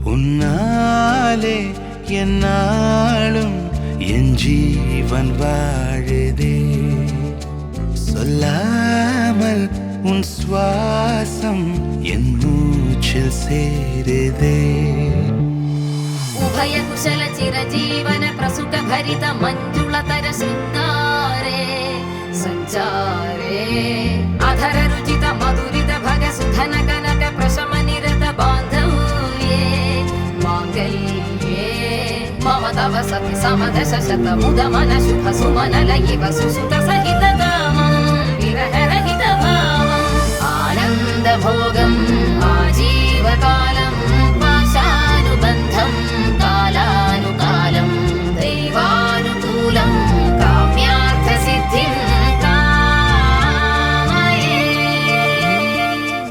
உன்னாலே என்னாலும் என் ஜீவன் வாழுதே. சொல்லாமல் உன் சுவாசம் என் மூச்சில் சேருதே. उभय कुशल चिरजीवन प्रसुख भरित मंजुलतर शृंगारे संचारे अधर रुचित मधुरित भग सुधन कनक प्रशम निरत बांधव्ये मांगल्ये मम तव सति समदश शत मुद मन शुभ सुमन लयिव सुसुत सहित कामं विरह रहित भावम् आनंद भोगम् आजीवकालम् पाशानुबन्धम् कालानुकालं दैवानुकूलं काम्यार्थसिद्धिं कामये.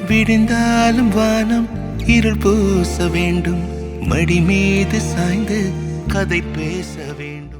விடிந்தாலும் வானம் இருள் பூச வேண்டும், மடி மீது சாய்ந்து கதை பேச வேண்டும்.